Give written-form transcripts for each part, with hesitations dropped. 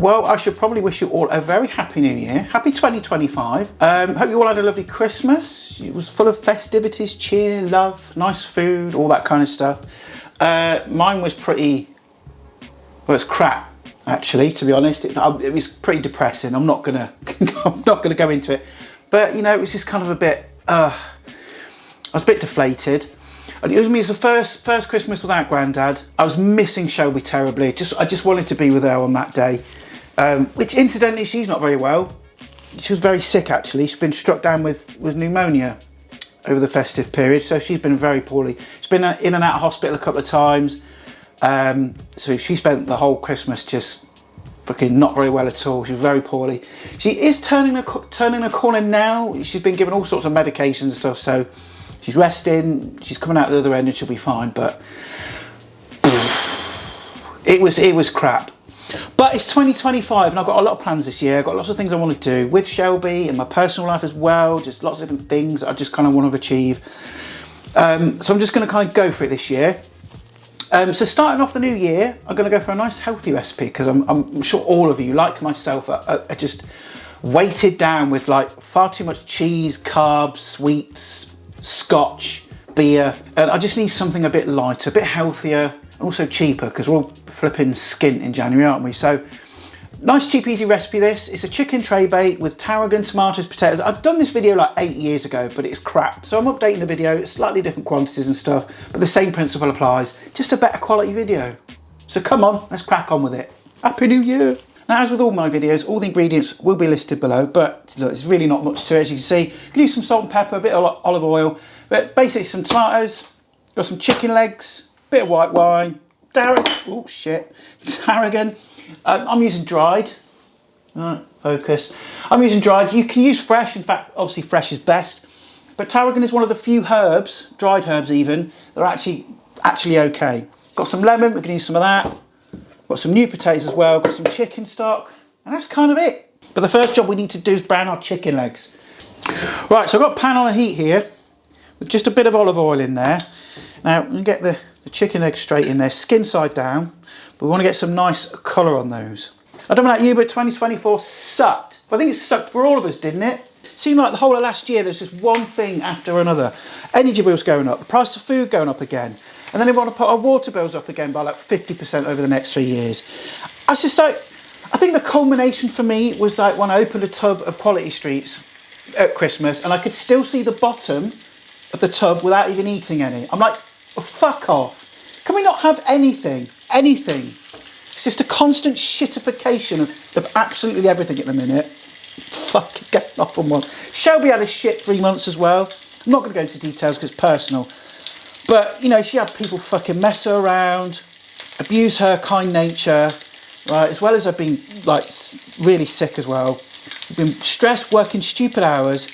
Well, I should probably wish you all a very happy new year. Happy 2025. Hope you all had a lovely Christmas. It was full of festivities, cheer, love, nice food, all that kind of stuff. Mine was pretty, well, it's crap, actually, to be honest. It was pretty depressing. I'm not gonna go into it. But, you know, it was just kind of a bit, I was a bit deflated. It was the first Christmas without Grandad. I was missing Shelby terribly. I just wanted to be with her on that day. Which incidentally, she's not very well. She was very sick actually. She's been struck down with pneumonia over the festive period, so she's been very poorly. She's been in and out of hospital a couple of times. So she spent the whole Christmas just fucking not very well at all. She was very poorly. She is turning a corner now. She's been given all sorts of medications and stuff, so she's resting, she's coming out the other end and she'll be fine, but it was crap. But it's 2025 and I've got a lot of plans this year. I've got lots of things I want to do with Shelby and my personal life as well, just lots of different things I just kind of want to achieve. So I'm just going to kind of go for it this year. So starting off the new year, I'm going to go for a nice healthy recipe because I'm sure all of you, like myself, are just weighted down with like far too much cheese, carbs, sweets, scotch, beer, and I just need something a bit lighter, a bit healthier, and also cheaper because we're all flipping skint in January, aren't we? So nice cheap easy recipe this. It's a chicken Traybake with tarragon, tomatoes, potatoes. I've done this video like 8 years ago, but it's crap, so I'm updating the video, slightly different quantities and stuff, but the same principle applies, just a better quality video. So come on, let's crack on with it. Happy New Year. Now, as with all my videos, all the ingredients will be listed below, but look, it's really not much to it. As you can see, you can use some salt and pepper, a bit of olive oil, but basically some tomatoes, got some chicken legs, bit of white wine, tarragon, I'm using dried, right, focus. I'm using dried, you can use fresh, in fact, obviously fresh is best, but tarragon is one of the few herbs, dried herbs even, that are actually okay. Got some lemon, we can use some of that. Got some new potatoes as well, got some chicken stock, and that's kind of it. But the first job we need to do is brown our chicken legs. Right, so I've got a pan on a heat here, with just a bit of olive oil in there. Now, we get the chicken legs straight in there, skin side down, but we want to get some nice colour on those. I don't know about you, but 2024 sucked. I think it sucked for all of us, didn't it? Seemed like the whole of last year, there's just one thing after another. Energy bills going up, the price of food going up again. And then we want to put our water bills up again by like 50% over the next 3 years. I was just like, I think the culmination for me was like when I opened a tub of Quality Streets at Christmas and I could still see the bottom of the tub without even eating any. I'm like, oh, fuck off. Can we not have anything? Anything. It's just a constant shitification of absolutely everything at the minute. Fucking get off on one. Shelby had a shit 3 months as well. I'm not going to go into details because it's personal. But, you know, she had people fucking mess her around, abuse her kind nature, right? As well as her being, like, really sick as well. Been stressed, working stupid hours.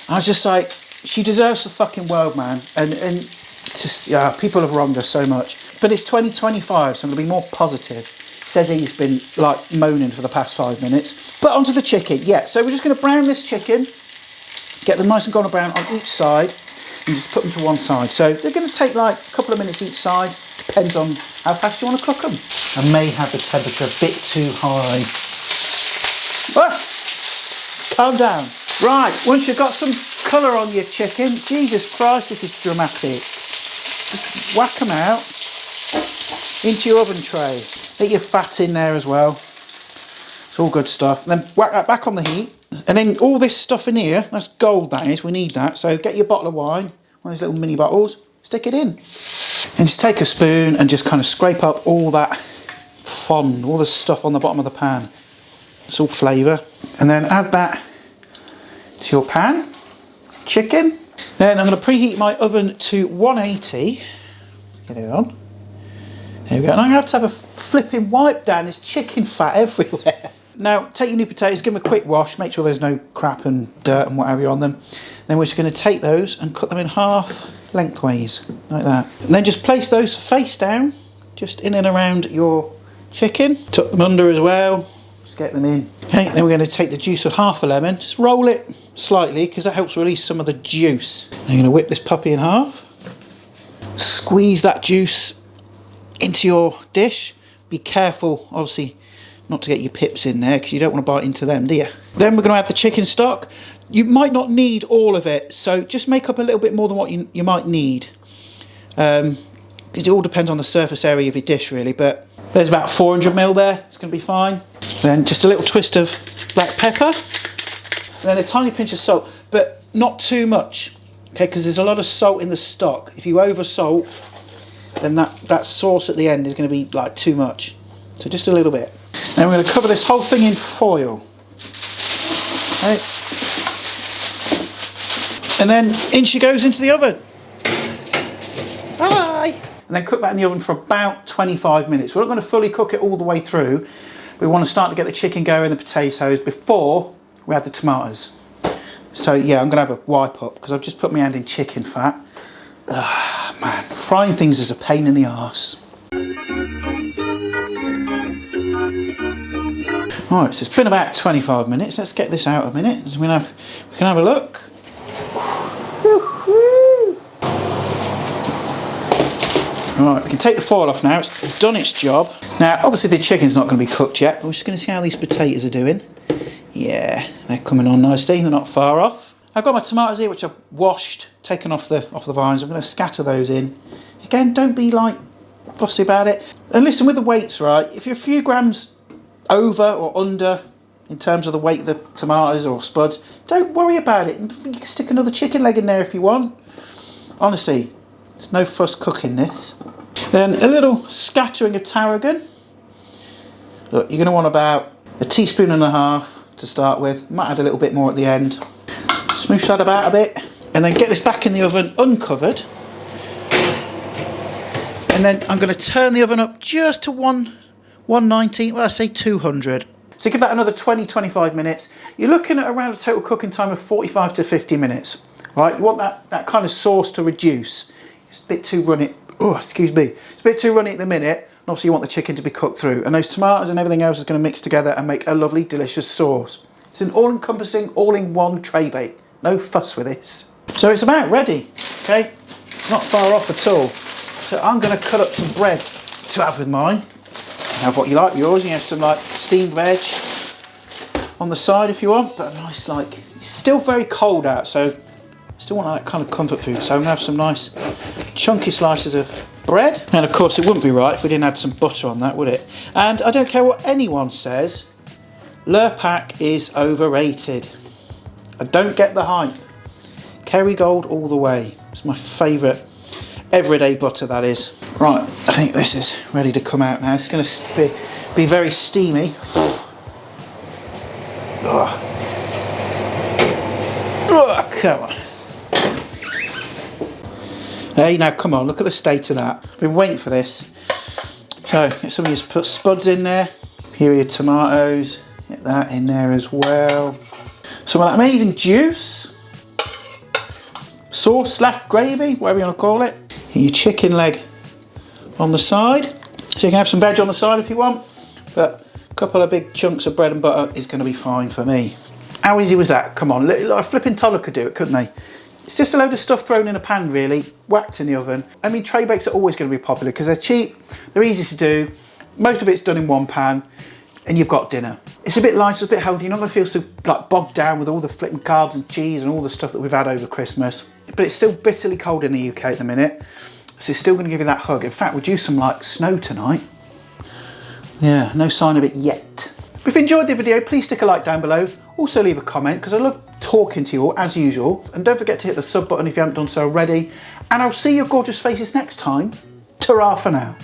I was just like, she deserves the fucking world, man. And just, yeah, people have wronged her so much. But it's 2025, so I'm going to be more positive. Says he's been, like, moaning for the past 5 minutes. But onto the chicken. Yeah, so we're just going to brown this chicken. Get them nice and golden brown on each side. And just put them to one side. So they're going to take like a couple of minutes each side. Depends on how fast you want to cook them. I may have the temperature a bit too high. Ah, calm down. Right, once you've got some colour on your chicken, Jesus Christ, this is dramatic. Just whack them out into your oven tray. Get your fat in there as well. It's all good stuff. And then whack that back on the heat. And then all this stuff in here, that's gold that is, we need that. So get your bottle of wine, one of those little mini bottles, stick it in. And just take a spoon and just kind of scrape up all that fond, all the stuff on the bottom of the pan. It's all flavour. And then add that to your pan, chicken. Then I'm going to preheat my oven to 180. Get it on. There we go. And I have to have a flipping wipe down, there's chicken fat everywhere. Now, take your new potatoes, give them a quick wash, make sure there's no crap and dirt and whatever on them. Then we're just going to take those and cut them in half lengthways, like that. And then just place those face down, just in and around your chicken. Tuck them under as well, just get them in. Okay, then we're going to take the juice of half a lemon, just roll it slightly because that helps release some of the juice. Then you're going to whip this puppy in half. Squeeze that juice into your dish. Be careful, obviously, not to get your pips in there, because you don't want to bite into them, do you? Then we're going to add the chicken stock. You might not need all of it, so just make up a little bit more than what you might need. It all depends on the surface area of your dish, really, but there's about 400 ml there. It's going to be fine. Then just a little twist of black pepper, and then a tiny pinch of salt, but not too much, okay, because there's a lot of salt in the stock. If you over salt, then that sauce at the end is going to be like too much. So just a little bit. Then we're going to cover this whole thing in foil. Okay. And then in she goes into the oven. Bye! And then cook that in the oven for about 25 minutes. We're not going to fully cook it all the way through. We want to start to get the chicken going, the potatoes, before we add the tomatoes. So yeah, I'm going to have a wipe up because I've just put my hand in chicken fat. Man, frying things is a pain in the arse. Alright, so it's been about 25 minutes. Let's get this out a minute. So we can have a look. Right, we can take the foil off now. It's done its job. Now, obviously the chicken's not going to be cooked yet, but we're just going to see how these potatoes are doing. Yeah, they're coming on nicely. They're not far off. I've got my tomatoes here, which I've washed, taken off the vines. I'm going to scatter those in. Again, don't be like fussy about it. And listen, with the weights, right, if you're a few grams over or under in terms of the weight of the tomatoes or spuds, don't worry about it. You can stick another chicken leg in there if you want. Honestly, there's no fuss cooking this. Then a little scattering of tarragon. Look, you're going to want about 1.5 teaspoons to start with. Might add a little bit more at the end. Smoosh that about a bit. And then get this back in the oven uncovered. And then I'm going to turn the oven up just to 190, well I say 200. So give that another 20-25 minutes. You're looking at around a total cooking time of 45 to 50 minutes. Right, you want that kind of sauce to reduce. It's a bit too runny. Oh, excuse me. It's a bit too runny at the minute. And obviously you want the chicken to be cooked through. And those tomatoes and everything else is going to mix together and make a lovely, delicious sauce. It's an all-encompassing, all-in-one tray bake. No fuss with this. So it's about ready, okay? Not far off at all. So I'm going to cut up some bread to have with mine. Have what you like with yours. You have some like steamed veg on the side if you want, but a nice like, it's still very cold out, so still want that kind of comfort food. So I'm gonna have some nice chunky slices of bread. And of course it wouldn't be right if we didn't add some butter on that, would it? And I don't care what anyone says, Lurpak is overrated. I don't get the hype. Kerrygold all the way. It's my favourite everyday butter, that is. Right, I think this is ready to come out now. It's going to be very steamy. Oh, come on. Hey, now come on, look at the state of that. I've been waiting for this. So, get some of your put spuds in there. Here are your tomatoes. Get that in there as well. Some of that amazing juice. Sauce / gravy, whatever you want to call it. Your chicken leg on the side. So you can have some veg on the side if you want, but a couple of big chunks of bread and butter is going to be fine for me. How easy was that? Come on, a flipping toddler could do it, couldn't they? It's just a load of stuff thrown in a pan, really, whacked in the oven. I mean, tray bakes are always going to be popular because they're cheap, they're easy to do, most of it's done in one pan, and you've got dinner. It's a bit light, it's a bit healthy, you're not going to feel so like bogged down with all the flipping carbs and cheese and all the stuff that we've had over Christmas. But it's still bitterly cold in the UK at the minute, so it's still going to give you that hug. In fact, we're due some like snow tonight. Yeah, no sign of it yet. If you enjoyed the video, please stick a like down below. Also leave a comment, because I love talking to you all, as usual. And don't forget to hit the sub button if you haven't done so already. And I'll see your gorgeous faces next time. Ta-ra for now.